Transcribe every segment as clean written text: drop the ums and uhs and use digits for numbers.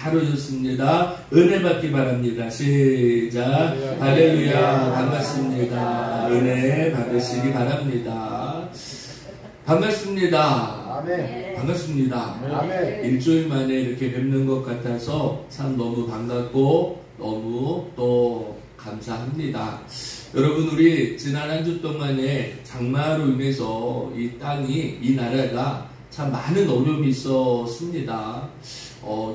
다뤄졌습니다. 은혜 받기 바랍니다. 시작. 할렐루야. 반갑습니다. 은혜 받으시기 바랍니다. 반갑습니다. 아멘. 반갑습니다. 아멘. 일주일 만에 이렇게 뵙는 것 같아서 참 너무 반갑고 너무 또 감사합니다. 여러분, 우리 지난 한 주 동안에 장마로 인해서 이 땅이, 이 나라가 참 많은 어려움이 있었습니다.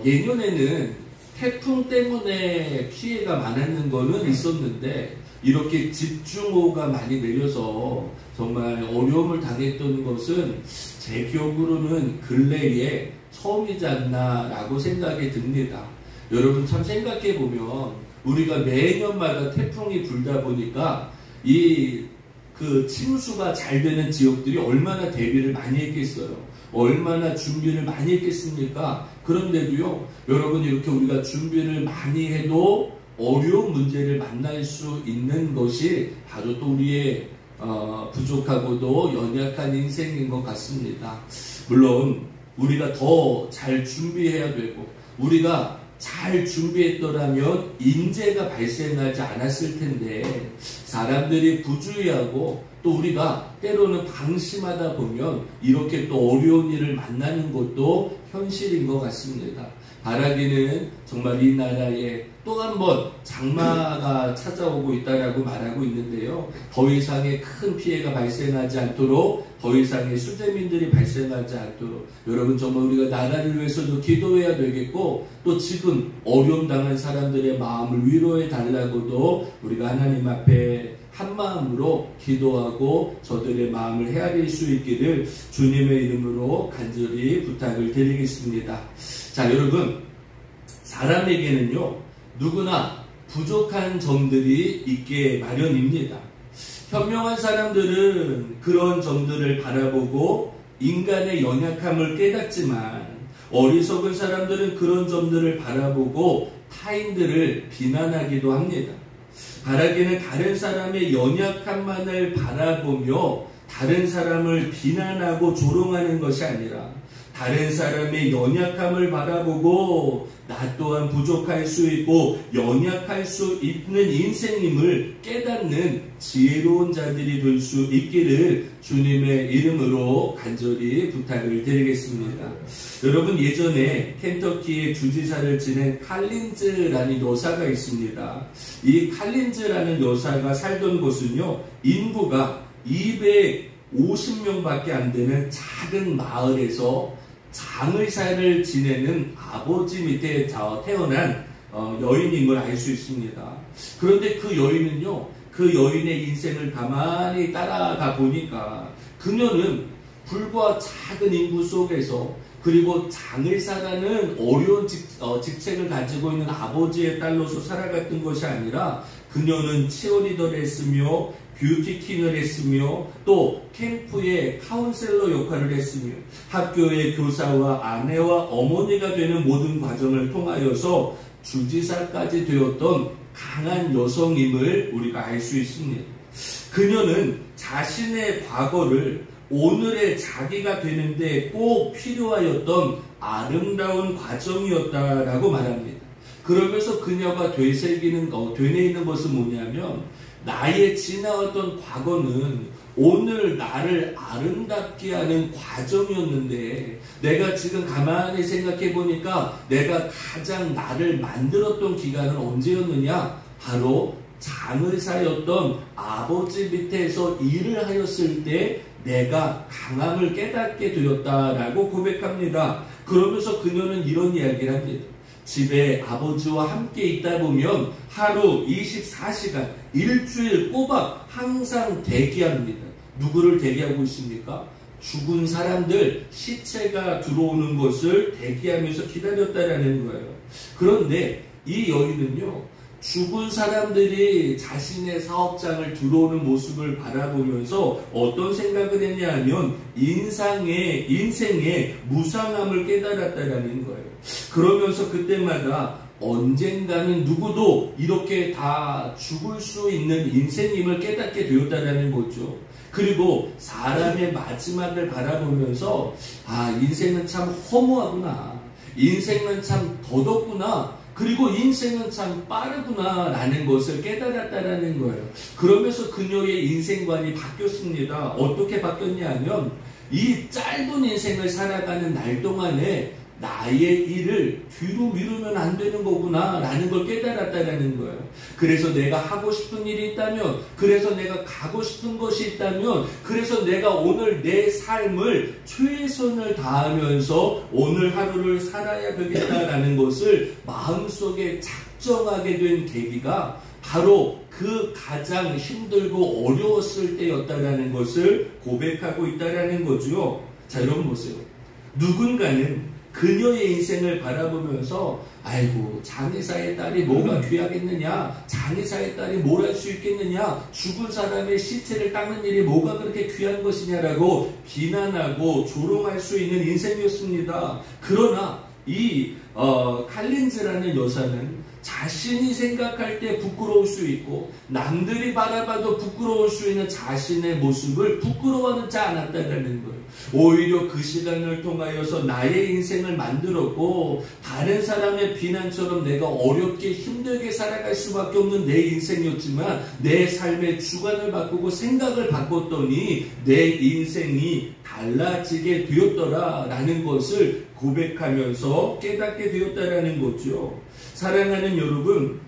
예년에는 태풍 때문에 피해가 많았는 거는 있었는데 이렇게 집중호우가 많이 내려서 정말 어려움을 당했던 것은 제 기억으로는 근래에 처음이지 않나 라고 생각이 듭니다. 여러분, 참 생각해보면 우리가 매년마다 태풍이 불다 보니까 그 침수가 잘 되는 지역들이 얼마나 대비를 많이 했겠어요. 얼마나 준비를 많이 했겠습니까? 그런데도요, 여러분, 이렇게 우리가 준비를 많이 해도 어려운 문제를 만날 수 있는 것이 바로 또 우리의 부족하고도 연약한 인생인 것 같습니다. 물론 우리가 더 잘 준비해야 되고, 우리가 잘 준비했더라면 인재가 발생하지 않았을 텐데, 사람들이 부주의하고 또 우리가 때로는 방심하다 보면 이렇게 또 어려운 일을 만나는 것도 현실인 것 같습니다. 바라기는 정말 이 나라에 또 한 번 장마가 찾아오고 있다라고 말하고 있는데요. 더 이상의 큰 피해가 발생하지 않도록, 더 이상의 수재민들이 발생하지 않도록 여러분, 정말 우리가 나라를 위해서도 기도해야 되겠고, 또 지금 어려움 당한 사람들의 마음을 위로해 달라고도 우리가 하나님 앞에 한 마음으로 기도하고 저들의 마음을 헤아릴 수 있기를 주님의 이름으로 간절히 부탁을 드리겠습니다. 자, 여러분, 사람에게는요, 누구나 부족한 점들이 있게 마련입니다. 현명한 사람들은 그런 점들을 바라보고 인간의 연약함을 깨닫지만, 어리석은 사람들은 그런 점들을 바라보고 타인들을 비난하기도 합니다. 바라기는 다른 사람의 연약함만을 바라보며 다른 사람을 비난하고 조롱하는 것이 아니라, 다른 사람의 연약함을 바라보고 나 또한 부족할 수 있고 연약할 수 있는 인생임을 깨닫는 지혜로운 자들이 될 수 있기를 주님의 이름으로 간절히 부탁을 드리겠습니다. 여러분, 예전에 켄터키의 주지사를 지낸 칼린즈라는 여사가 있습니다. 이 칼린즈라는 여사가 살던 곳은요, 인구가 250명밖에 안 되는 작은 마을에서 장의사를 지내는 아버지 밑에 태어난 여인임을 알 수 있습니다. 그런데 그 여인은요, 그 여인의 인생을 가만히 따라가 보니까 그녀는 불과 작은 인구 속에서, 그리고 장의사라는 어려운 직책을 가지고 있는 아버지의 딸로서 살아갔던 것이 아니라, 그녀는 치어리더를 했으며 뷰티킹을 했으며 또 캠프의 카운셀러 역할을 했으며 학교의 교사와 아내와 어머니가 되는 모든 과정을 통하여서 주지사까지 되었던 강한 여성임을 우리가 알 수 있습니다. 그녀는 자신의 과거를 오늘의 자기가 되는데 꼭 필요하였던 아름다운 과정이었다라고 말합니다. 그러면서 그녀가 되뇌이는 것은 뭐냐면, 나의 지나왔던 과거는 오늘 나를 아름답게 하는 과정이었는데, 내가 지금 가만히 생각해 보니까 내가 가장 나를 만들었던 기간은 언제였느냐? 바로 장의사였던 아버지 밑에서 일을 하였을 때 내가 강함을 깨닫게 되었다라고 고백합니다. 그러면서 그녀는 이런 이야기를 합니다. 집에 아버지와 함께 있다 보면 하루 24시간, 일주일 꼬박 항상 대기합니다. 누구를 대기하고 있습니까? 죽은 사람들 시체가 들어오는 것을 대기하면서 기다렸다라는 거예요. 그런데 이 여인은요, 죽은 사람들이 자신의 사업장을 들어오는 모습을 바라보면서 어떤 생각을 했냐 하면 인생의 무상함을 깨달았다라는 거예요. 그러면서 그때마다 언젠가는 누구도 이렇게 다 죽을 수 있는 인생임을 깨닫게 되었다라는 거죠. 그리고 사람의 마지막을 바라보면서 인생은 참 허무하구나. 인생은 참 더덥구나. 그리고 인생은 참 빠르구나 라는 것을 깨달았다라는 거예요. 그러면서 그녀의 인생관이 바뀌었습니다. 어떻게 바뀌었냐면 이 짧은 인생을 살아가는 날 동안에 나의 일을 뒤로 미루면 안 되는 거구나 라는 걸 깨달았다라는 거예요. 그래서 내가 하고 싶은 일이 있다면, 그래서 내가 가고 싶은 것이 있다면, 그래서 내가 오늘 내 삶을 최선을 다하면서 오늘 하루를 살아야 되겠다라는 것을 마음속에 작정하게 된 계기가 바로 그 가장 힘들고 어려웠을 때였다라는 것을 고백하고 있다라는 거죠. 자, 여러분 보세요. 누군가는 그녀의 인생을 바라보면서 아이고 장의사의 딸이 뭐가 귀하겠느냐, 장의사의 딸이 뭘 할 수 있겠느냐, 죽은 사람의 시체를 닦는 일이 뭐가 그렇게 귀한 것이냐라고 비난하고 조롱할 수 있는 인생이었습니다. 그러나 이 칼린즈라는 여사는 자신이 생각할 때 부끄러울 수 있고 남들이 바라봐도 부끄러울 수 있는 자신의 모습을 부끄러워하지 않았다는 거예요. 오히려 그 시간을 통하여서 나의 인생을 만들었고 다른 사람의 비난처럼 내가 어렵게 힘들게 살아갈 수밖에 없는 내 인생이었지만 내 삶의 주관을 바꾸고 생각을 바꿨더니 내 인생이 달라지게 되었더라 라는 것을 고백하면서 깨닫게 되었다라는 거죠. 사랑하는 여러분,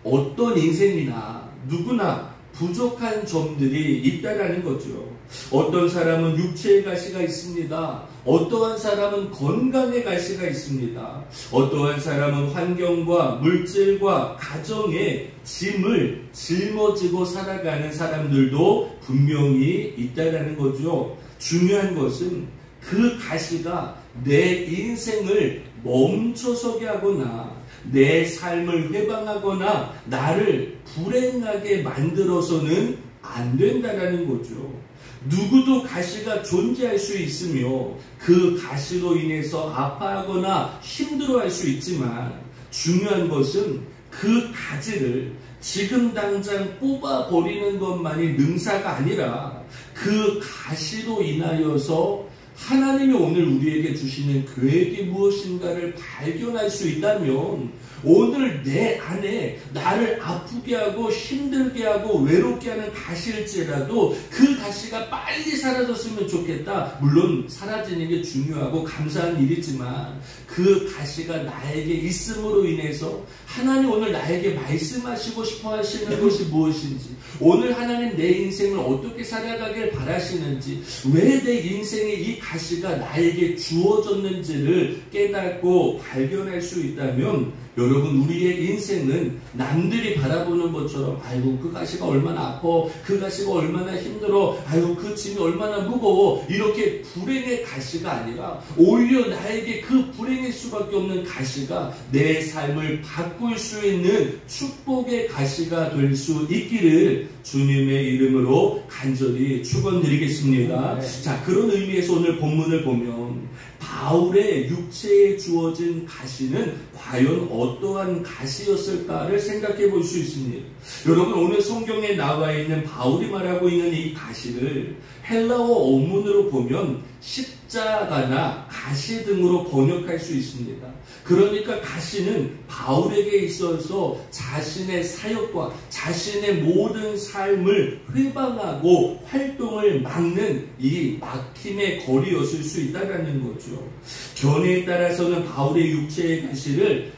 어떤 인생이나 누구나 부족한 점들이 있다라는 거죠. 어떤 사람은 육체의 가시가 있습니다. 어떠한 사람은 건강의 가시가 있습니다. 어떠한 사람은 환경과 물질과 가정의 짐을 짊어지고 살아가는 사람들도 분명히 있다라는 거죠. 중요한 것은 그 가시가 내 인생을 멈춰서게 하거나 내 삶을 회방하거나 나를 불행하게 만들어서는 안 된다는 거죠. 누구도 가시가 존재할 수 있으며 그 가시로 인해서 아파하거나 힘들어할 수 있지만 중요한 것은 그 가지를 지금 당장 뽑아버리는 것만이 능사가 아니라 그 가시로 인하여서 하나님이 오늘 우리에게 주시는 계획이 무엇인가를 발견할 수 있다면 오늘 내 안에 나를 아프게 하고 힘들게 하고 외롭게 하는 가시일지라도 그 가시가 빨리 사라졌으면 좋겠다. 물론 사라지는 게 중요하고 감사한 일이지만 그 가시가 나에게 있음으로 인해서 하나님 오늘 나에게 말씀하시고 싶어 하시는 것이 무엇인지, 오늘 하나님 내 인생을 어떻게 살아가길 바라시는지, 왜 내 인생에 이 가시가 나에게 주어졌는지를 깨닫고 발견할 수 있다면 여러분, 우리의 인생은 남들이 바라보는 것처럼 아이고 그 가시가 얼마나 아파, 그 가시가 얼마나 힘들어, 아이고 그 짐이 얼마나 무거워, 이렇게 불행의 가시가 아니라 오히려 나에게 그 불행일 수밖에 없는 가시가 내 삶을 바꿀 수 있는 축복의 가시가 될 수 있기를 주님의 이름으로 간절히 축원드리겠습니다. 자, 그런 의미에서 오늘 본문을 보면 바울의 육체에 주어진 가시는 과연 어떠한 가시였을까를 생각해 볼 수 있습니다. 여러분, 오늘 성경에 나와 있는 바울이 말하고 있는 이 가시를 헬라어 원문으로 보면 십자가나 가시 등으로 번역할 수 있습니다. 그러니까 가시는 바울에게 있어서 자신의 사역과 자신의 모든 삶을 회방하고 활동을 막는 이 막힘의 거리였을 수 있다는 거죠. 견해에 따라서는 바울의 육체의 가시를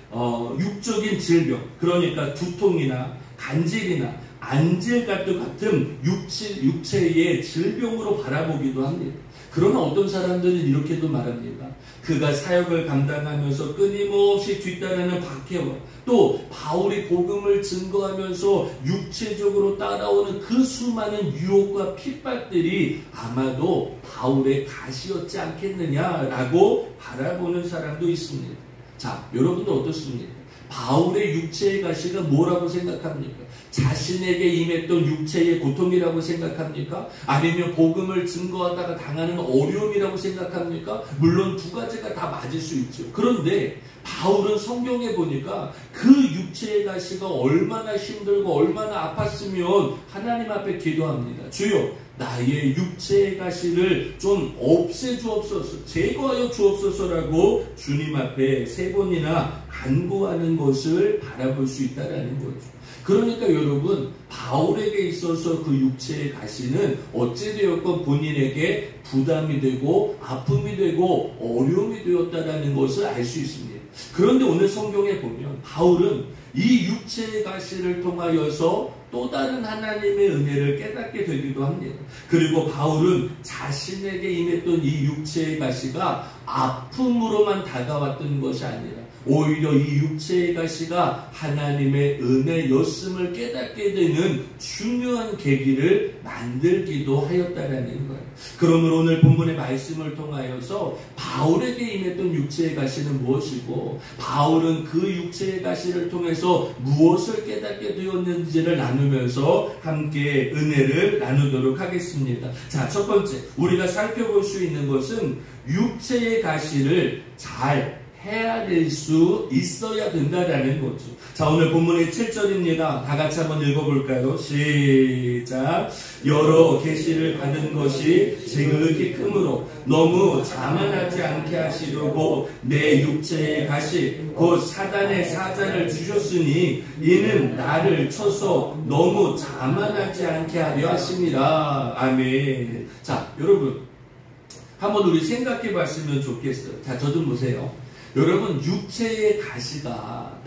육적인 질병, 그러니까 두통이나 간질이나 안질 같은 육체의 질병으로 바라보기도 합니다. 그러나 어떤 사람들은 이렇게도 말합니다. 그가 사역을 감당하면서 끊임없이 뒤따르는 박해와 또 바울이 복음을 증거하면서 육체적으로 따라오는 그 수많은 유혹과 핍박들이 아마도 바울의 가시였지 않겠느냐라고 바라보는 사람도 있습니다. 자, 여러분도 어떻습니까? 바울의 육체의 가시가 뭐라고 생각합니까? 자신에게 임했던 육체의 고통이라고 생각합니까? 아니면 복음을 증거하다가 당하는 어려움이라고 생각합니까? 물론 두 가지가 다 맞을 수 있죠. 그런데 바울은 성경에 보니까 그 육체의 가시가 얼마나 힘들고 얼마나 아팠으면 하나님 앞에 기도합니다. 주여, 나의 육체의 가시를 좀 없애주옵소서, 제거하여 주옵소서라고 주님 앞에 3번이나 간구하는 것을 바라볼 수 있다는 거죠. 그러니까 여러분, 바울에게 있어서 그 육체의 가시는 어찌되었건 본인에게 부담이 되고 아픔이 되고 어려움이 되었다는 것을 알 수 있습니다. 그런데 오늘 성경에 보면 바울은 이 육체의 가시를 통하여서 또 다른 하나님의 은혜를 깨닫게 되기도 합니다. 그리고 바울은 자신에게 임했던 이 육체의 가시가 아픔으로만 다가왔던 것이 아니라 오히려 이 육체의 가시가 하나님의 은혜였음을 깨닫게 되는 중요한 계기를 만들기도 하였다라는 거예요. 그러므로 오늘 본문의 말씀을 통하여서 바울에게 임했던 육체의 가시는 무엇이고 바울은 그 육체의 가시를 통해서 무엇을 깨닫게 되었는지를 나누면서 함께 은혜를 나누도록 하겠습니다. 자, 첫 번째 우리가 살펴볼 수 있는 것은 육체의 가시를 잘 헤아릴 수 있어야 된다라는 거죠. 자, 오늘 본문의 7절입니다. 다 같이 한번 읽어볼까요? 시작. 여러 계시를 받은 것이 지극히 크므로 너무 자만하지 않게 하시려고 내 육체의 가시 곧 사단의 사자를 주셨으니 이는 나를 쳐서 너무 자만하지 않게 하려 하십니다. 아멘. 자, 여러분 한번 우리 생각해 봤으면 좋겠어요. 자, 저 좀 보세요. 여러분, 육체의 가시가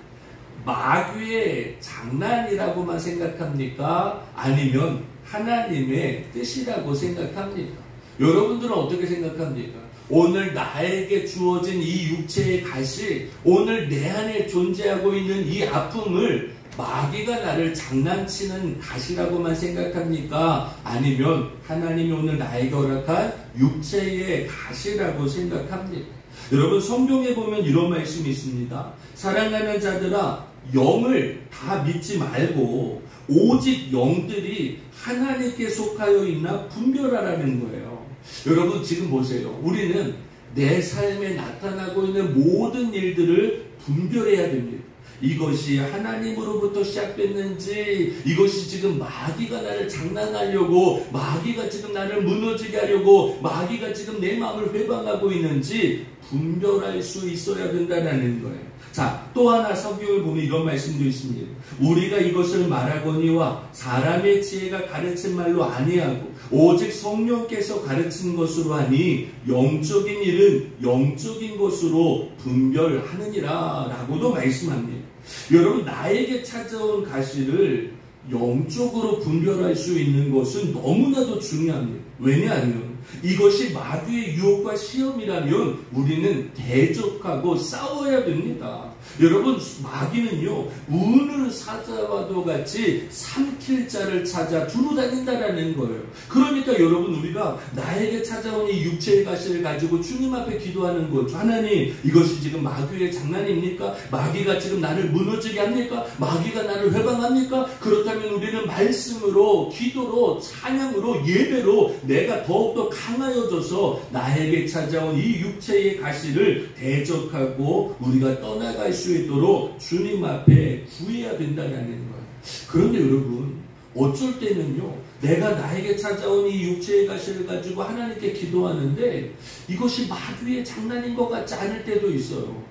마귀의 장난이라고만 생각합니까? 아니면 하나님의 뜻이라고 생각합니까? 여러분들은 어떻게 생각합니까? 오늘 나에게 주어진 이 육체의 가시, 오늘 내 안에 존재하고 있는 이 아픔을 마귀가 나를 장난치는 가시라고만 생각합니까? 아니면 하나님이 오늘 나에게 허락한 육체의 가시라고 생각합니까? 여러분, 성경에 보면 이런 말씀이 있습니다. 사랑하는 자들아, 영을 다 믿지 말고 오직 영들이 하나님께 속하여 있나 분별하라는 거예요. 여러분, 지금 보세요. 우리는 내 삶에 나타나고 있는 모든 일들을 분별해야 됩니다. 이것이 하나님으로부터 시작됐는지, 이것이 지금 마귀가 나를 장난하려고, 마귀가 지금 나를 무너지게 하려고, 마귀가 지금 내 마음을 회방하고 있는지 분별할 수 있어야 된다는 거예요. 자, 또 하나 성경을 보면 이런 말씀도 있습니다. 우리가 이것을 말하거니와 사람의 지혜가 가르친 말로 아니하고 오직 성령께서 가르친 것으로 하니 영적인 일은 영적인 것으로 분별하느니라 라고도 말씀합니다. 여러분, 나에게 찾아온 가시를 영적으로 분별할 수 있는 것은 너무나도 중요합니다. 왜냐하면 이것이 마귀의 유혹과 시험이라면 우리는 대적하고 싸워야 됩니다. 여러분, 마귀는요, 우는 사자와도 같이 삼킬 자를 찾아 두루 다닌다라는 거예요. 그러니까 여러분, 우리가 나에게 찾아온 이 육체의 가시를 가지고 주님 앞에 기도하는 거죠. 하나님, 이것이 지금 마귀의 장난입니까? 마귀가 지금 나를 무너지게 합니까? 마귀가 나를 회방합니까? 그렇다면 우리는 말씀으로, 기도로, 찬양으로, 예배로 내가 더욱더 강하여져서 나에게 찾아온 이 육체의 가시를 대적하고 우리가 떠나갈 수 있도록 주님 앞에 구해야 된다는 거예요. 그런데 여러분, 어쩔 때는요, 내가 나에게 찾아온 이 육체의 가시를 가지고 하나님께 기도하는데 이것이 마귀의 장난인 것 같지 않을 때도 있어요.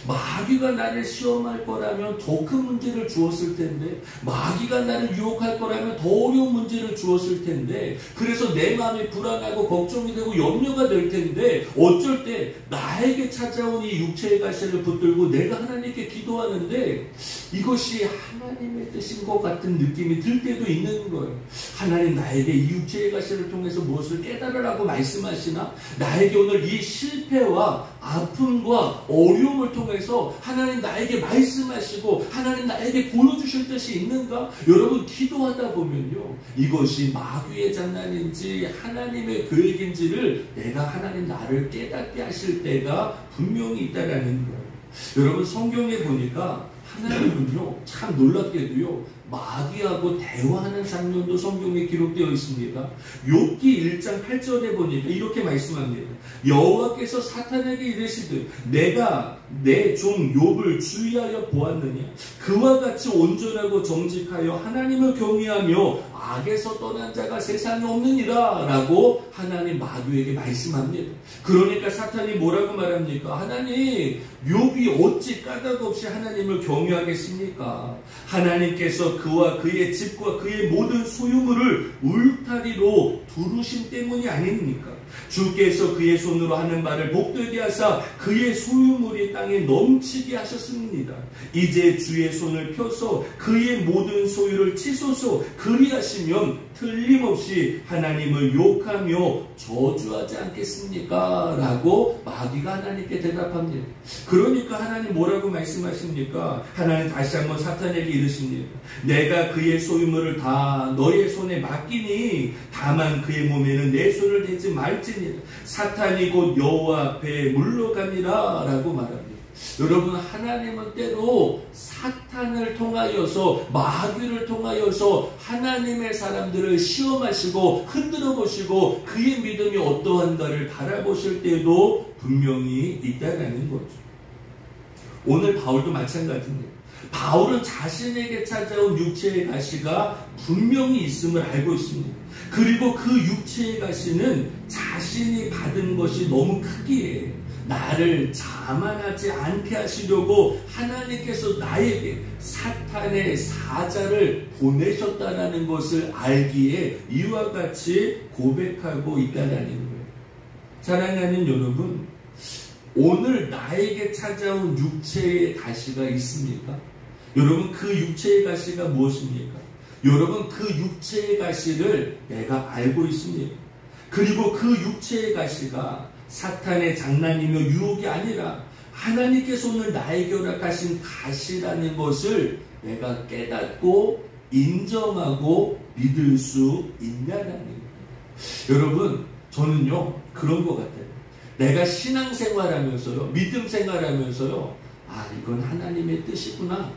마귀가 나를 시험할 거라면 더 큰 문제를 주었을 텐데, 마귀가 나를 유혹할 거라면 더 어려운 문제를 주었을 텐데, 그래서 내 마음이 불안하고 걱정이 되고 염려가 될 텐데, 어쩔 때 나에게 찾아온 이 육체의 가시를 붙들고 내가 하나님께 기도하는데 이것이 하나님의 뜻인 것 같은 느낌이 들 때도 있는 거예요. 하나님, 나에게 이 육체의 가시를 통해서 무엇을 깨달으라고 말씀하시나? 나에게 오늘 이 실패와 아픔과 어려움을 통해서 하나님 나에게 말씀하시고 하나님 나에게 보여주실 뜻이 있는가? 여러분, 기도하다 보면요, 이것이 마귀의 장난인지 하나님의 계획인지를 내가 하나님 나를 깨닫게 하실 때가 분명히 있다라는 거예요. 여러분, 성경에 보니까 하나님은요, 참 놀랍게도요, 마귀하고 대화하는 장면도 성경에 기록되어 있습니다. 욥기 1장 8절에 보니까 이렇게 말씀합니다. 여호와께서 사탄에게 이르시되 내가 내 종 욥을 주의하여 보았느냐? 그와 같이 온전하고 정직하여 하나님을 경외하며 악에서 떠난 자가 세상에 없느니라 라고 하나님 마귀에게 말씀합니다. 그러니까 사탄이 뭐라고 말합니까? 하나님, 욥이 어찌 까닭 없이 하나님을 경외하겠습니까? 하나님께서 그와 그의 집과 그의 모든 소유물을 울타리로 두르신 때문이 아닙니까? 주께서 그의 손으로 하는 말을 복되게 하사 그의 소유물이 땅에 넘치게 하셨습니다. 이제 주의 손을 펴서 그의 모든 소유를 치소서. 그리하시면 틀림없이 하나님을 욕하며 저주하지 않겠습니까? 라고 마귀가 하나님께 대답합니다. 그러니까 하나님 뭐라고 말씀하십니까? 하나님 다시 한번 사탄에게 이르십니다. 내가 그의 소유물을 다 너의 손에 맡기니 다만 그의 몸에는 내 손을 대지 말지니라. 사탄이 곧 여호와 앞에 물러가니라 라고 말합니다. 여러분, 하나님은 때로 사탄을 통하여서, 마귀를 통하여서 하나님의 사람들을 시험하시고 흔들어 보시고 그의 믿음이 어떠한가를 바라보실 때도 분명히 있다는 거죠. 오늘 바울도 마찬가지입니다. 바울은 자신에게 찾아온 육체의 가시가 분명히 있음을 알고 있습니다. 그리고 그 육체의 가시는 자신이 받은 것이 너무 크기에 나를 자만하지 않게 하시려고 하나님께서 나에게 사탄의 사자를 보내셨다는 것을 알기에 이와 같이 고백하고 있다는 거예요. 사랑하는 여러분, 오늘 나에게 찾아온 육체의 가시가 있습니까? 여러분, 그 육체의 가시가 무엇입니까? 여러분, 그 육체의 가시를 내가 알고 있습니다. 그리고 그 육체의 가시가 사탄의 장난이며 유혹이 아니라 하나님께서 오늘 나에게 허락하신 가시라는 것을 내가 깨닫고 인정하고 믿을 수 있냐는 거예요. 여러분, 저는요 그런 것 같아요. 내가 신앙생활하면서요, 믿음 생활하면서요, 이건 하나님의 뜻이구나,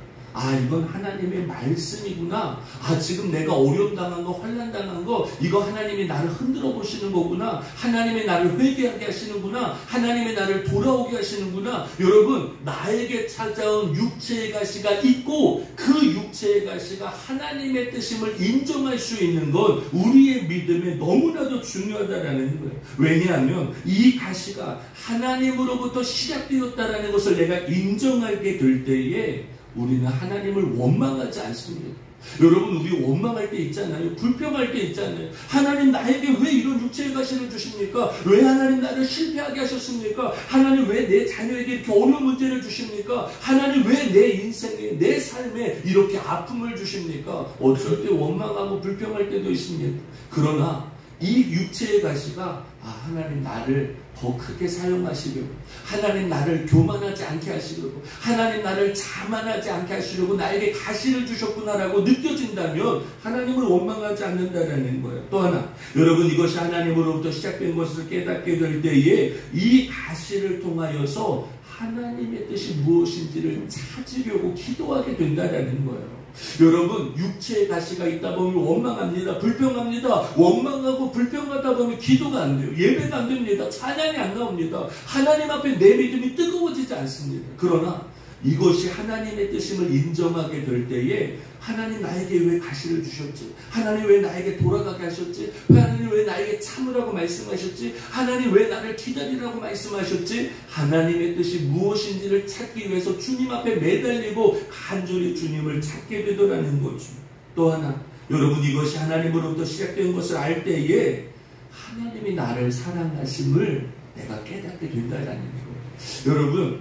이건 하나님의 말씀이구나, 지금 내가 어려움 당한 거, 환난 당한 거, 이거 하나님이 나를 흔들어 보시는 거구나, 하나님이 나를 회개하게 하시는구나, 하나님이 나를 돌아오게 하시는구나. 여러분, 나에게 찾아온 육체의 가시가 있고 그 육체의 가시가 하나님의 뜻임을 인정할 수 있는 건 우리의 믿음에 너무나도 중요하다는 거예요. 왜냐하면 이 가시가 하나님으로부터 시작되었다는 것을 내가 인정하게 될 때에 우리는 하나님을 원망하지 않습니다. 여러분, 우리 원망할 때 있잖아요. 불평할 때 있잖아요. 하나님 나에게 왜 이런 육체의 가시를 주십니까? 왜 하나님 나를 실패하게 하셨습니까? 하나님 왜 내 자녀에게 이렇게 어려운 문제를 주십니까? 하나님 왜 내 인생에, 내 삶에 이렇게 아픔을 주십니까? 어쩔 때 원망하고 불평할 때도 있습니다. 그러나 이 육체의 가시가 하나님 나를 더 크게 사용하시려고, 하나님 나를 교만하지 않게 하시려고, 하나님 나를 자만하지 않게 하시려고 나에게 가시를 주셨구나라고 느껴진다면 하나님을 원망하지 않는다라는 거예요. 또 하나, 여러분, 이것이 하나님으로부터 시작된 것을 깨닫게 될 때에 이 가시를 통하여서 하나님의 뜻이 무엇인지를 찾으려고 기도하게 된다라는 거예요. 여러분, 육체의 가시가 있다 보면 원망합니다. 불평합니다. 원망하고 불평하다 보면 기도가 안 돼요. 예배가 안 됩니다. 찬양이 안 나옵니다. 하나님 앞에 내 믿음이 뜨거워지지 않습니다. 그러나 이것이 하나님의 뜻임을 인정하게 될 때에 하나님 나에게 왜 가시를 주셨지? 하나님 왜 나에게 돌아가게 하셨지? 하나님 왜 나에게 참으라고 말씀하셨지? 하나님 왜 나를 기다리라고 말씀하셨지? 하나님의 뜻이 무엇인지를 찾기 위해서 주님 앞에 매달리고 간절히 주님을 찾게 되더라는 거죠. 또 하나, 여러분, 이것이 하나님으로부터 시작된 것을 알 때에 하나님이 나를 사랑하심을 내가 깨닫게 된다는 거예요. 여러분,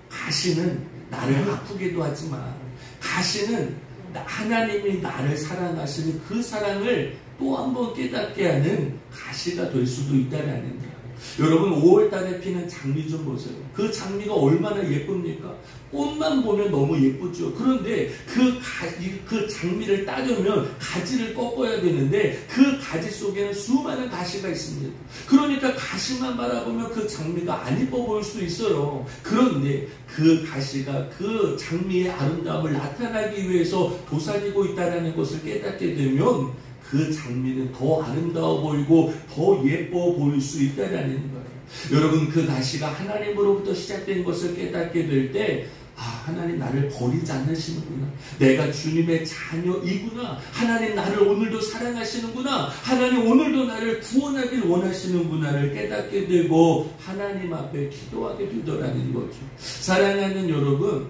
가시는 나를 아프게도 하지만 가시는 하나님이 나를 사랑하시는 그 사랑을 또 한 번 깨닫게 하는 가시가 될 수도 있다는 거예요. 여러분 5월달에 피는 장미 좀 보세요. 그 장미가 얼마나 예쁩니까? 꽃만 보면 너무 예쁘죠. 그런데 그 장미를 따려면 가지를 꺾어야 되는데 그 가지 속에는 수많은 가시가 있습니다. 그러니까 가시만 바라보면 그 장미가 안 예뻐 보일 수도 있어요. 그런데 그 가시가 그 장미의 아름다움을 나타나기 위해서 도사리고 있다는 것을 깨닫게 되면 그 장미는 더 아름다워 보이고 더 예뻐 보일 수 있다는 거예요. 여러분 그 가시가 하나님으로부터 시작된 것을 깨닫게 될 때 하나님 나를 버리지 않으시는구나. 내가 주님의 자녀이구나. 하나님 나를 오늘도 사랑하시는구나. 하나님 오늘도 나를 구원하길 원하시는구나를 깨닫게 되고 하나님 앞에 기도하게 되더라는 거죠. 사랑하는 여러분,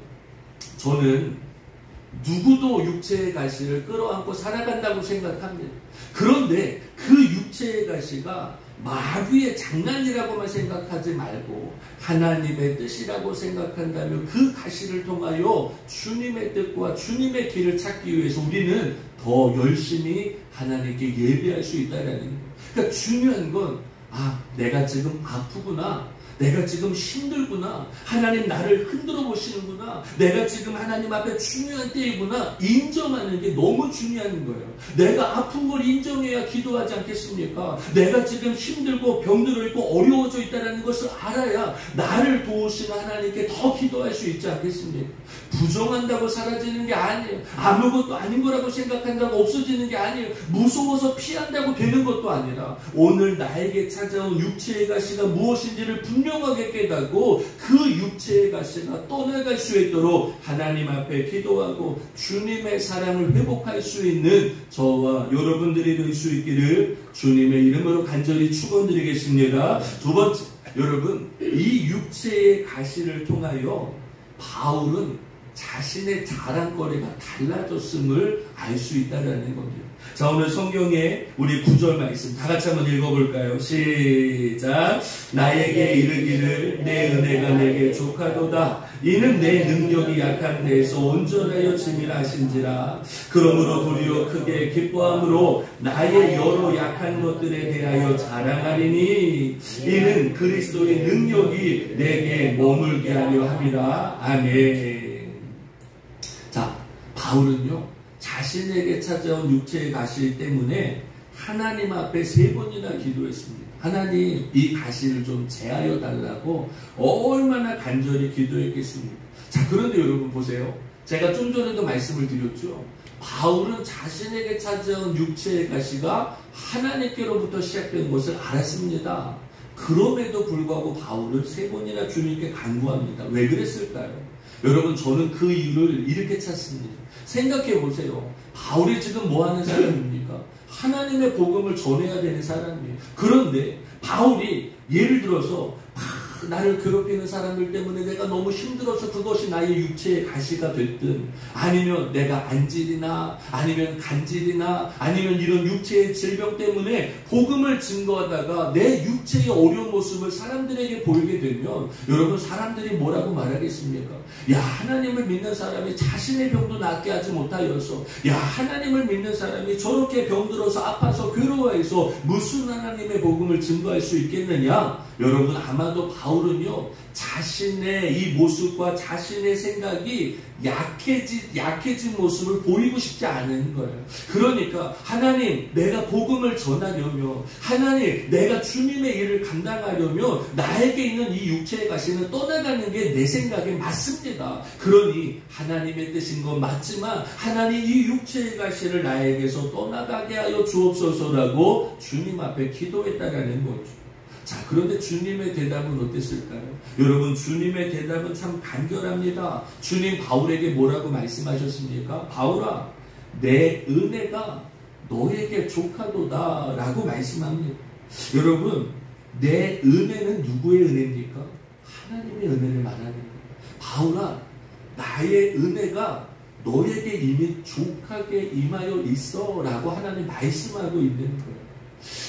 저는 누구도 육체의 가시를 끌어안고 살아간다고 생각합니다. 그런데 그 육체의 가시가 마귀의 장난이라고만 생각하지 말고 하나님의 뜻이라고 생각한다면 그 가시를 통하여 주님의 뜻과 주님의 길을 찾기 위해서 우리는 더 열심히 하나님께 예배할 수 있다는 거예요. 그러니까 중요한 건 내가 지금 아프구나. 내가 지금 힘들구나. 하나님 나를 흔들어 보시는구나. 내가 지금 하나님 앞에 중요한 때이구나. 인정하는 게 너무 중요한 거예요. 내가 아픈 걸 인정해야 기도하지 않겠습니까? 내가 지금 힘들고 병들어 있고 어려워져 있다는 것을 알아야 나를 도우시는 하나님께 더 기도할 수 있지 않겠습니까? 부정한다고 사라지는 게 아니에요. 아무것도 아닌 거라고 생각한다고 없어지는 게 아니에요. 무서워서 피한다고 되는 것도 아니라 오늘 나에게 찾아온 육체의 가시가 무엇인지를 분명하게 깨닫고 그 육체의 가시가 떠나갈 수 있도록 하나님 앞에 기도하고 주님의 사랑을 회복할 수 있는 저와 여러분들이 될 수 있기를 주님의 이름으로 간절히 축원드리겠습니다. 두 번째, 여러분 이 육체의 가시를 통하여 바울은 자신의 자랑거리가 달라졌음을 알 수 있다는 겁니다. 자, 오늘 성경에 우리 9절 말씀 다 같이 한번 읽어볼까요? 시작. 나에게 이르기를 내 은혜가 내게 족하도다. 이는 내 능력이 약한 데에서 온전하여 치밀하신지라. 그러므로 도리어 크게 기뻐함으로 나의 여러 약한 것들에 대하여 자랑하리니 이는 그리스도의 능력이 내게 머물게 하려 함이라. 아멘. 자, 바울은요 자신에게 찾아온 육체의 가시 때문에 하나님 앞에 3번이나 기도했습니다. 하나님 이 가시를 좀 제하여 달라고 얼마나 간절히 기도했겠습니까? 자, 그런데 여러분 보세요. 제가 좀 전에도 말씀을 드렸죠. 바울은 자신에게 찾아온 육체의 가시가 하나님께로부터 시작된 것을 알았습니다. 그럼에도 불구하고 바울은 3번이나 주님께 간구합니다. 왜 그랬을까요? 여러분 저는 그 이유를 이렇게 찾습니다. 생각해 보세요. 바울이 지금 뭐 하는 사람입니까? 하나님의 복음을 전해야 되는 사람이에요. 그런데 바울이 예를 들어서 나를 괴롭히는 사람들 때문에 내가 너무 힘들어서 그것이 나의 육체의 가시가 됐든 아니면 내가 안질이나 아니면 간질이나 아니면 이런 육체의 질병 때문에 복음을 증거하다가 내 육체의 어려운 모습을 사람들에게 보이게 되면 여러분 사람들이 뭐라고 말하겠습니까? 야, 하나님을 믿는 사람이 자신의 병도 낫게 하지 못하여서 야, 하나님을 믿는 사람이 저렇게 병들어서 아파서 괴로워해서 무슨 하나님의 복음을 증거할 수 있겠느냐? 여러분 아마도 바울은요 자신의 이 모습과 자신의 생각이 약해진 모습을 보이고 싶지 않은 거예요. 그러니까 하나님 내가 복음을 전하려면 하나님 내가 주님의 일을 감당하려면 나에게 있는 이 육체의 가시는 떠나가는 게 내 생각에 맞습니다. 그러니 하나님의 뜻인 건 맞지만 하나님 이 육체의 가시를 나에게서 떠나가게 하여 주옵소서라고 주님 앞에 기도했다라는 거죠. 자, 그런데 주님의 대답은 어땠을까요? 여러분 여러분 주님의 대답은 참 간결합니다. 주님 바울에게 뭐라고 말씀하셨습니까? 바울아, 내 은혜가 너에게 족하도다 라고 말씀합니다. 여러분, 내 은혜는 누구의 은혜입니까? 하나님의 은혜를 말하는 거예요. 바울아, 나의 은혜가 너에게 이미 족하게 임하여 있어 라고 하나님 말씀하고 있는 거예요.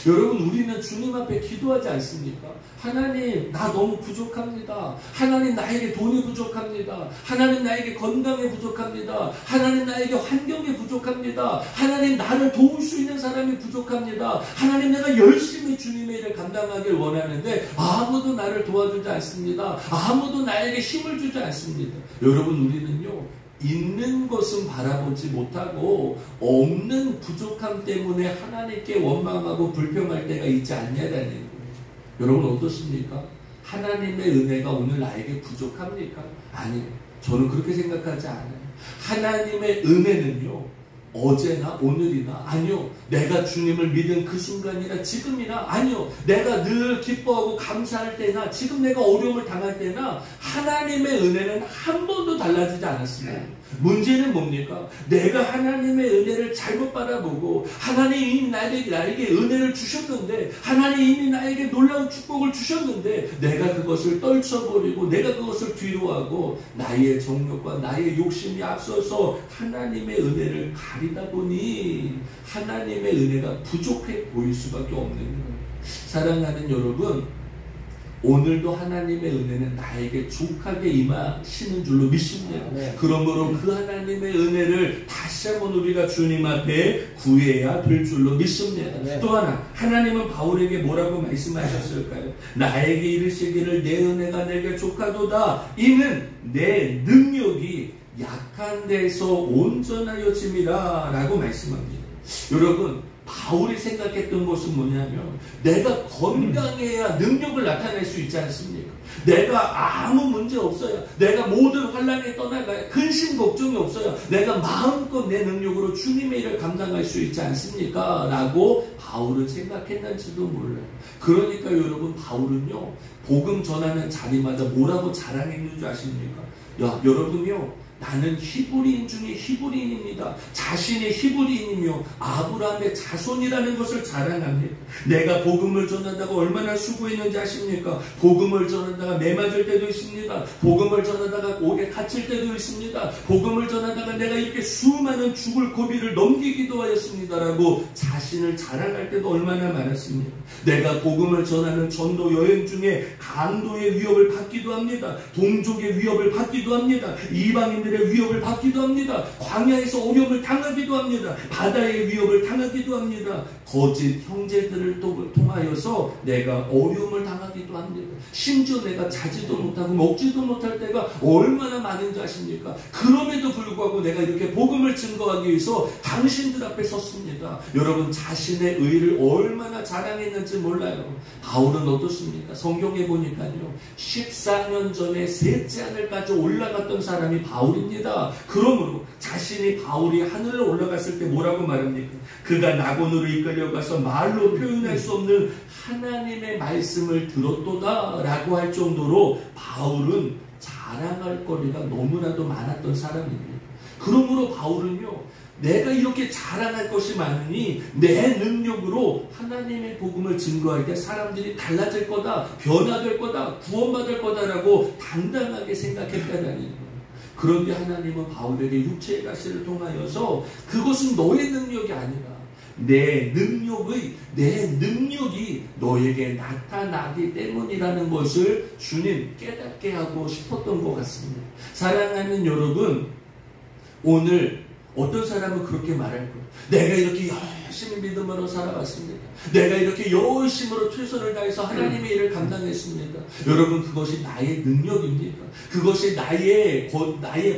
여러분, 우리는 주님 앞에 기도하지 않습니까? 하나님, 나 너무 부족합니다. 하나님, 나에게 돈이 부족합니다. 하나님, 나에게 건강이 부족합니다. 하나님, 나에게 환경이 부족합니다. 하나님, 나를 도울 수 있는 사람이 부족합니다. 하나님, 내가 열심히 주님의 일을 감당하길 원하는데 아무도 나를 도와주지 않습니다. 아무도 나에게 힘을 주지 않습니다. 여러분, 우리는요, 있는 것은 바라보지 못하고 없는 부족함 때문에 하나님께 원망하고 불평할 때가 있지 않냐라는 거예요. 여러분, 어떻습니까? 하나님의 은혜가 오늘 나에게 부족합니까? 아니요. 저는 그렇게 생각하지 않아요. 하나님의 은혜는요, 어제나 오늘이나, 아니요, 내가 주님을 믿은 그 순간이나 지금이나, 아니요, 내가 늘 기뻐하고 감사할 때나, 지금 내가 어려움을 당할 때나, 하나님의 은혜는 한 번도 달라지지 않았습니다. 문제는 뭡니까? 내가 하나님의 은혜를 잘못 바라보고 하나님이 이미 나에게 은혜를 주셨는데, 하나님이 이미 나에게 놀라운 축복을 주셨는데 내가 그것을 떨쳐버리고 내가 그것을 뒤로하고 나의 정욕과 나의 욕심이 앞서서 하나님의 은혜를 가리다 보니 하나님의 은혜가 부족해 보일 수밖에 없는 거예요. 사랑하는 여러분, 오늘도 하나님의 은혜는 나에게 족하게 임하시는 줄로 믿습니다. 그러므로 그 하나님의 은혜를 다시 한번 우리가 주님 앞에 구해야 될 줄로 믿습니다. 또 하나, 하나님은 바울에게 뭐라고 말씀하셨을까요? 나에게 이르시기를 내 은혜가 내게 족하도다. 이는 내 능력이 약한 데서 온전하여짐이라 라고 말씀합니다. 여러분, 바울이 생각했던 것은 뭐냐면, 내가 건강해야 능력을 나타낼 수 있지 않습니까? 내가 아무 문제 없어요. 내가 모든 환난에 떠나가야 근심 걱정이 없어요. 내가 마음껏 내 능력으로 주님의 일을 감당할 수 있지 않습니까? 라고 바울은 생각했는지도 몰라요. 그러니까 여러분, 바울은요, 복음 전하는 자리마다 뭐라고 자랑했는 줄 아십니까? 야, 여러분요, 나는 히브리인 중에 히브리인입니다. 자신이 히브리인이며 아브라함의 자손이라는 것을 자랑합니다. 내가 복음을 전하다가 얼마나 수고했는지 아십니까? 복음을 전하다가 매 맞을 때도 있습니다. 복음을 전하다가 옥에 갇힐 때도 있습니다. 복음을 전하다가 내가 이렇게 수많은 죽을 고비를 넘기기도 하였습니다라고 자신을 자랑할 때도 얼마나 많았습니까? 내가 복음을 전하는 전도 여행 중에 강도의 위협을 받기도 합니다. 동족의 위협을 받기도 합니다. 이방인들 위협을 받기도 합니다. 광야에서 어려움을 당하기도 합니다. 바다의 위협을 당하기도 합니다. 거짓 형제들을 통하여서 내가 어려움을 당하기도 합니다. 심지어 내가 자지도 못하고 먹지도 못할 때가 얼마나 많은지 아십니까? 그럼에도 불구하고 내가 이렇게 복음을 증거하기 위해서 당신들 앞에 섰습니다. 여러분, 자신의 의를 얼마나 자랑했는지 몰라요. 바울은 어떻습니까? 성경에 보니까요, 14년 전에 셋째 하늘까지 올라갔던 사람이 바울입니다. 그러므로 자신이 바울이 하늘로 올라갔을 때 뭐라고 말합니까? 그가 낙원으로 이끌려가서 말로 표현할 수 없는 하나님의 말씀을 들었도다 라고 할 정도로 바울은 자랑할 거리가 너무나도 많았던 사람입니다. 그러므로 바울은요, 내가 이렇게 자랑할 것이 많으니 내 능력으로 하나님의 복음을 증거할 때 사람들이 달라질 거다, 변화될 거다, 구원받을 거다라고 당당하게 생각했다는 거예요. 그런데 하나님은 바울에게 육체의 가시를 통하여서 그것은 너의 능력이 아니라 내 능력이 너에게 나타나기 때문이라는 것을 주님 깨닫게 하고 싶었던 것 같습니다. 사랑하는 여러분, 오늘 어떤 사람은 그렇게 말할 거예요. 내가 이렇게 열심히 믿음으로 살아왔습니다. 내가 이렇게 열심으로 최선을 다해서 하나님의 일을 감당했습니다. 여러분, 그것이 나의 능력입니까? 그것이 나의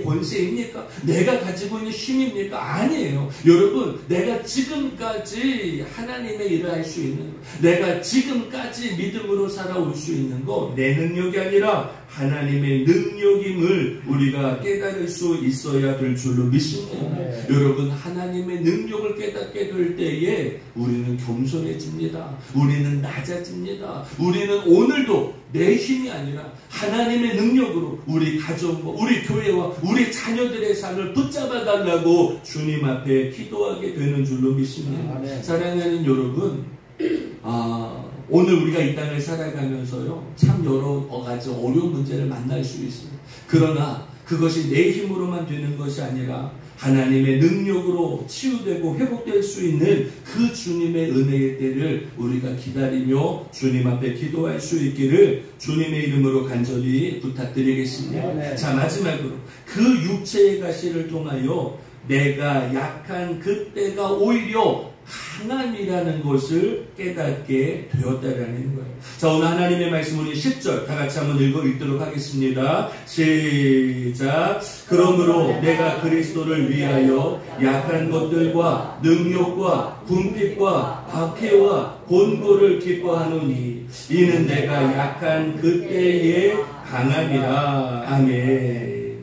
권세입니까? 내가 가지고 있는 힘입니까? 아니에요. 여러분, 내가 지금까지 하나님의 일을 할 수 있는 것, 내가 지금까지 믿음으로 살아올 수 있는 것, 내 능력이 아니라 하나님의 능력임을 우리가 깨달을 수 있어야 될 줄로 믿습니다. 여러분, 하나님의 능력을 깨닫게 될 때에 우리는 겸손해집니다. 우리는 낮아집니다. 우리는 오늘도 내 힘이 아니라 하나님의 능력으로 우리 가정과 우리 교회와 우리 자녀들의 삶을 붙잡아 달라고 주님 앞에 기도하게 되는 줄로 믿습니다. 사랑하는 여러분, 오늘 우리가 이 땅을 살아가면서요, 참 여러 가지 어려운 문제를 만날 수 있습니다. 그러나 그것이 내 힘으로만 되는 것이 아니라 하나님의 능력으로 치유되고 회복될 수 있는 그 주님의 은혜의 때를 우리가 기다리며 주님 앞에 기도할 수 있기를 주님의 이름으로 간절히 부탁드리겠습니다. 자, 마지막으로 그 육체의 가시를 통하여 내가 약한 그때가 오히려 강함이라는 것을 깨닫게 되었다라는 거예요. 자, 오늘 하나님의 말씀 우리 10절 다 같이 한번 읽도록 하겠습니다. 시작. 그러므로 내가 그리스도를 위하여 약한 것들과 능욕과 궁핍과 박해와 곤고를 기뻐하노니 이는 내가 약한 그때의 강함이라. 아멘.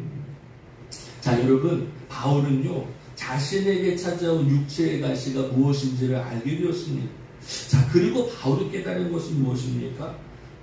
자, 여러분, 바울은요 자신에게 찾아온 육체의 가시가 무엇인지를 알게 되었습니다. 자, 그리고 바울이 깨달은 것은 무엇입니까?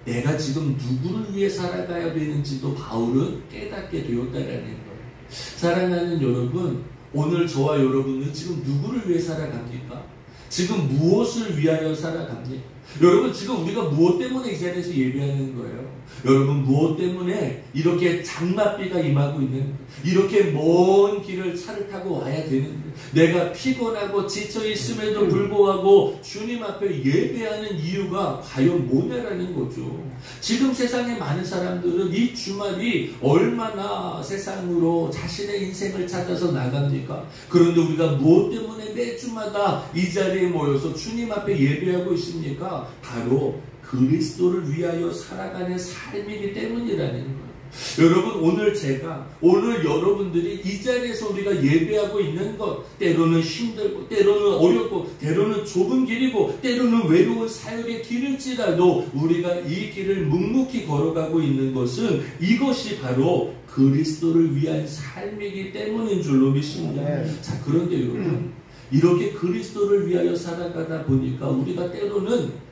내가 지금 누구를 위해 살아가야 되는지도 바울은 깨닫게 되었다라는 거예요. 사랑하는 여러분, 오늘 저와 여러분은 지금 누구를 위해 살아갑니까? 지금 무엇을 위하여 살아갑니까? 여러분, 지금 우리가 무엇 때문에 이 자리에서 예배하는 거예요? 여러분, 무엇 때문에 이렇게 장맛비가 임하고 있는, 이렇게 먼 길을 차를 타고 와야 되는데, 내가 피곤하고 지쳐 있음에도 불구하고 주님 앞에 예배하는 이유가 과연 뭐냐라는 거죠. 지금 세상에 많은 사람들은 이 주말이 얼마나 세상으로 자신의 인생을 찾아서 나갑니까? 그런데 우리가 무엇 때문에 매주마다 이 자리에 모여서 주님 앞에 예배하고 있습니까? 바로 그리스도를 위하여 살아가는 삶이기 때문이라는 거예요. 여러분, 오늘 여러분들이 이 자리에서 우리가 예배하고 있는 것, 때로는 힘들고, 때로는 어렵고, 때로는 좁은 길이고, 때로는 외로운 사역의 길일지라도 우리가 이 길을 묵묵히 걸어가고 있는 것은 이것이 바로 그리스도를 위한 삶이기 때문인 줄로 믿습니다. 자, 그런데 여러분, 이렇게 그리스도를 위하여 살아가다 보니까 우리가 때로는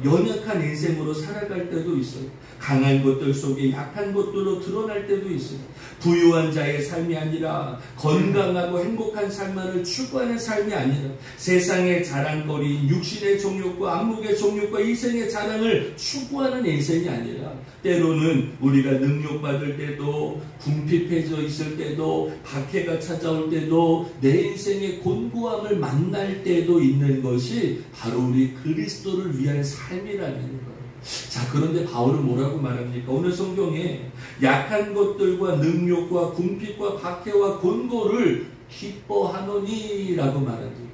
연약한 인생으로 살아갈 때도 있어요. 강한 것들 속에 약한 것들로 드러날 때도 있어요. 부유한 자의 삶이 아니라 건강하고 행복한 삶만을 추구하는 삶이 아니라 세상의 자랑거리인 육신의 정욕과 안목의 정욕과 이생의 자랑을 추구하는 인생이 아니라 때로는 우리가 능욕받을 때도 궁핍해져 있을 때도 박해가 찾아올 때도 내 인생의 곤고함을 만날 때도 있는 것이 바로 우리 그리스도를 위한 삶이라는 거예요. 자, 그런데 바울은 뭐라고 말합니까? 오늘 성경에 약한 것들과 능욕과 궁핍과 박해와 곤고를 기뻐하노니라고 말합니다.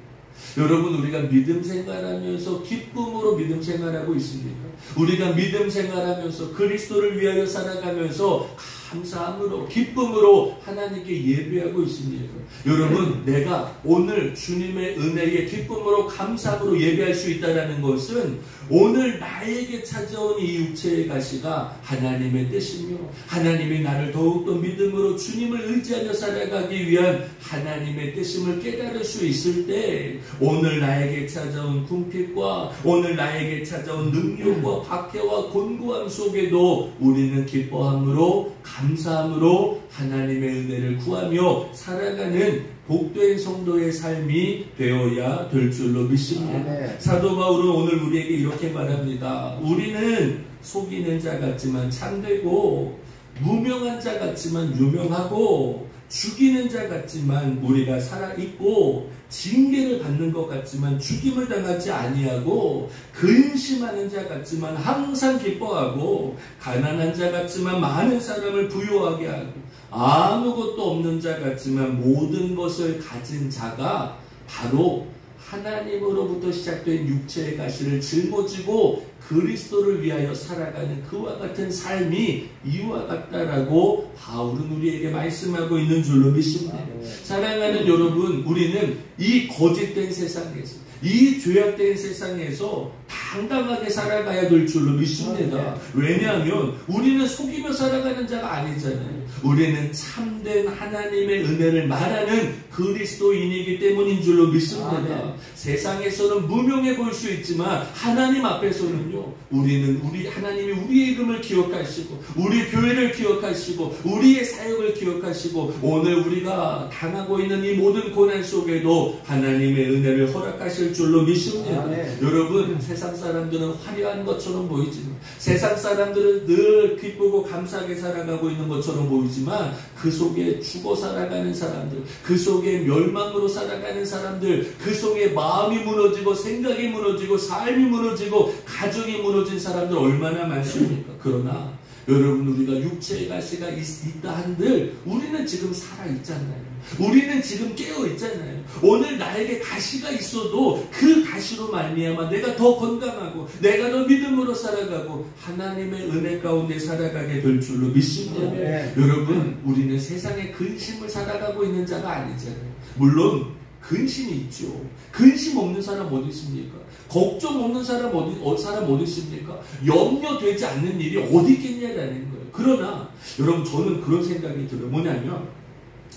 여러분, 우리가 믿음 생활하면서 기쁨으로 믿음 생활하고 있습니까? 우리가 믿음 생활하면서 그리스도를 위하여 살아가면서 감사함으로 기쁨으로 하나님께 예배하고 있습니다. 여러분, 내가 오늘 주님의 은혜에 기쁨으로 감사함으로 예배할 수 있다는 것은 오늘 나에게 찾아온 이 육체의 가시가 하나님의 뜻이며 하나님이 나를 더욱더 믿음으로 주님을 의지하며 살아가기 위한 하나님의 뜻임을 깨달을 수 있을 때 오늘 나에게 찾아온 궁핍과 오늘 나에게 찾아온 능력과 박해와 곤고함 속에도 우리는 기뻐함으로 감사함으로 하나님의 은혜를 구하며 살아가는 복된 성도의 삶이 되어야 될 줄로 믿습니다. 사도 바울은 오늘 우리에게 이렇게 말합니다. 우리는 속이는 자 같지만 참되고 무명한 자 같지만 유명하고 죽이는 자 같지만 우리가 살아있고 징계를 받는 것 같지만 죽임을 당하지 아니하고 근심하는 자 같지만 항상 기뻐하고 가난한 자 같지만 많은 사람을 부유하게 하고 아무것도 없는 자 같지만 모든 것을 가진 자가 바로 하나님으로부터 시작된 육체의 가시를 짊어지고 그리스도를 위하여 살아가는 그와 같은 삶이 이와 같다라고 바울은 우리에게 말씀하고 있는 줄로 믿습니다. 사랑하는 여러분, 우리는 이 거짓된 세상에서, 이 죄악된 세상에서 당당하게 살아가야 될 줄로 믿습니다. 왜냐하면 우리는 속이며 살아가는 자가 아니잖아요. 우리는 참된 하나님의 은혜를 말하는 그리스도인이기 때문인 줄로 믿습니다. 세상에서는 무명해 보일 수 있지만 하나님 앞에서는요, 우리는 하나님이 우리의 이름을 기억하시고 우리 교회를 기억하시고 우리의 사역을 기억하시고 오늘 우리가 당하고 있는 이 모든 고난 속에도 하나님의 은혜를 허락하실 줄로 믿습니다. 여러분, 세상 사람들은 화려한 것처럼 보이지만, 세상 사람들은 늘 기쁘고 감사하게 살아가고 있는 것처럼 보이지만, 그 속에 죽어 살아가는 사람들, 그 속에 멸망으로 살아가는 사람들, 그 속에 마음이 무너지고 생각이 무너지고 삶이 무너지고 가정이 무너진 사람들 얼마나 많습니까? 그러나 여러분, 우리가 육체의 가시가 있다 한들 우리는 지금 살아있잖아요. 우리는 지금 깨어있잖아요. 오늘 나에게 가시가 있어도 그 가시로 말미암아 내가 더 건강하고 내가 더 믿음으로 살아가고 하나님의 은혜 가운데 살아가게 될 줄로 믿습니다. 여러분, 우리는 세상의 근심을 살아가고 있는 자가 아니잖아요. 물론 근심이 있죠. 근심 없는 사람 어디 있습니까? 걱정 없는 사람 어디 있습니까? 염려되지 않는 일이 어디 있겠냐라는 거예요. 그러나 여러분, 저는 그런 생각이 들어요. 뭐냐면,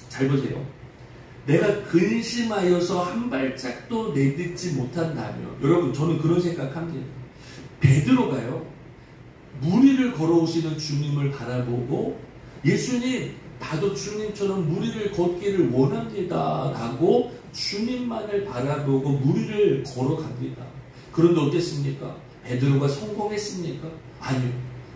잘 보세요. 내가 근심하여서 한 발짝도 내딛지 못한다면, 여러분, 저는 그런 생각합니다. 베드로가요, 무리를 걸어오시는 주님을 바라보고 예수님, 나도 주님처럼 무리를 걷기를 원합니다 라고 주님만을 바라보고 무리를 걸어갑니다. 그런데 어땠습니까? 베드로가 성공했습니까? 아니요.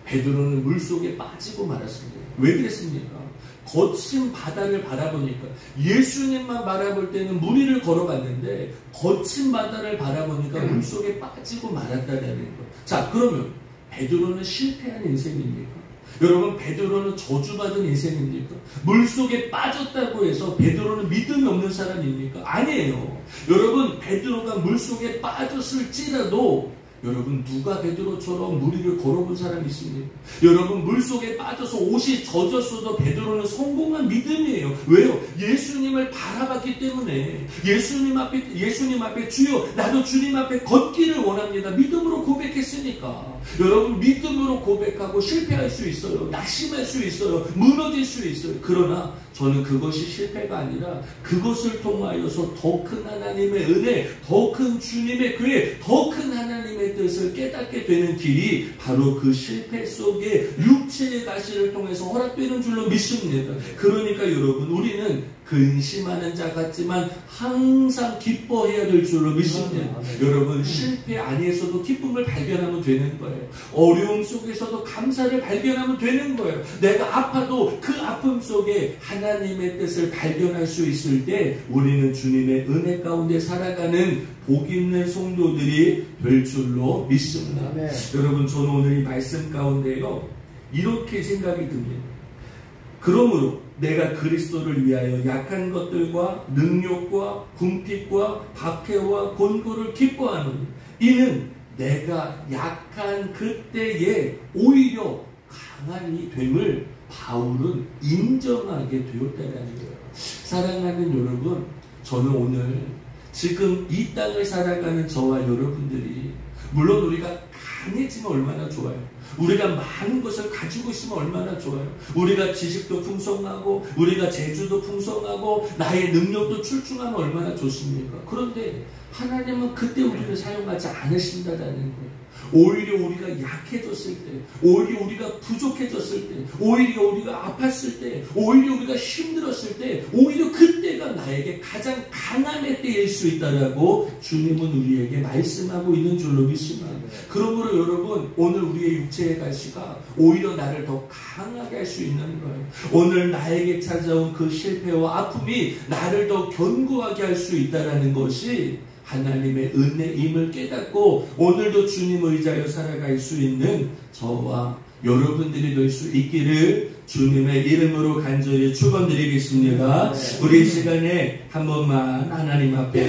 베드로는 물속에 빠지고 말았습니다. 왜 그랬습니까? 거친 바다를 바라보니까, 예수님만 바라볼 때는 무리를 걸어갔는데 거친 바다를 바라보니까 물속에 빠지고 말았다는 거예요. 자, 그러면 베드로는 실패한 인생입니까? 여러분, 베드로는 저주받은 인생입니까? 물속에 빠졌다고 해서 베드로는 믿음이 없는 사람입니까? 아니에요. 여러분, 베드로가 물속에 빠졌을지라도 여러분, 누가 베드로처럼 무리를 걸어본 사람이 있습니까? 여러분, 물속에 빠져서 옷이 젖었어도 베드로는 성공한 믿음이에요. 왜요? 예수님을 바라봤기 때문에. 예수님 앞에 주여, 나도 주님 앞에 걷기를 원합니다. 믿음으로 고백했으니까. 여러분, 믿음으로 고백하고 실패할 수 있어요. 낙심할 수 있어요. 무너질 수 있어요. 그러나 저는 그것이 실패가 아니라 그것을 통하여서 더 큰 하나님의 은혜, 더 큰 주님의 교회, 더 큰 하나님의 뜻을 깨닫게 되는 길이 바로 그 실패 속에 육체의 가시를 통해서 허락되는 줄로 믿습니다. 그러니까 여러분, 우리는 근심하는 자 같지만 항상 기뻐해야 될 줄로 믿습니다. 여러분, 실패 안에서도 기쁨을 발견하면 되는 거예요. 어려움 속에서도 감사를 발견하면 되는 거예요. 내가 아파도 그 아픔 속에 하나님의 뜻을 발견할 수 있을 때 우리는 주님의 은혜 가운데 살아가는 복 있는 성도들이 될 줄로 믿습니다. 여러분, 저는 오늘 이 말씀 가운데요, 이렇게 생각이 듭니다. 그러므로 내가 그리스도를 위하여 약한 것들과 능욕과 궁핍과 박해와 곤고를 기뻐하노니 이는 내가 약한 그때에 오히려 강한이 됨을 바울은 인정하게 되었다는 거예요. 사랑하는 여러분, 저는 오늘 지금 이 땅을 살아가는 저와 여러분들이, 물론 우리가 강해지면 얼마나 좋아요. 우리가 많은 것을 가지고 있으면 얼마나 좋아요. 우리가 지식도 풍성하고 우리가 재주도 풍성하고 나의 능력도 출중하면 얼마나 좋습니까? 그런데 하나님은 그때 우리를 사용하지 않으신다는 거예요. 오히려 우리가 약해졌을 때, 오히려 우리가 부족해졌을 때, 오히려 우리가 아팠을 때, 오히려 우리가 힘들었을 때, 오히려 그때가 나에게 가장 강함의 때일 수 있다라고 주님은 우리에게 말씀하고 있는 줄로 믿습니다. 그러므로 여러분, 오늘 우리의 육체의 가시가 오히려 나를 더 강하게 할 수 있는 거예요. 오늘 나에게 찾아온 그 실패와 아픔이 나를 더 견고하게 할 수 있다라는 것이 하나님의 은혜임을 깨닫고 오늘도 주님을 의지하여 살아갈 수 있는 저와 여러분들이 될 수 있기를 주님의 이름으로 간절히 축원드리겠습니다. 우리 이 시간에 한 번만 하나님 앞에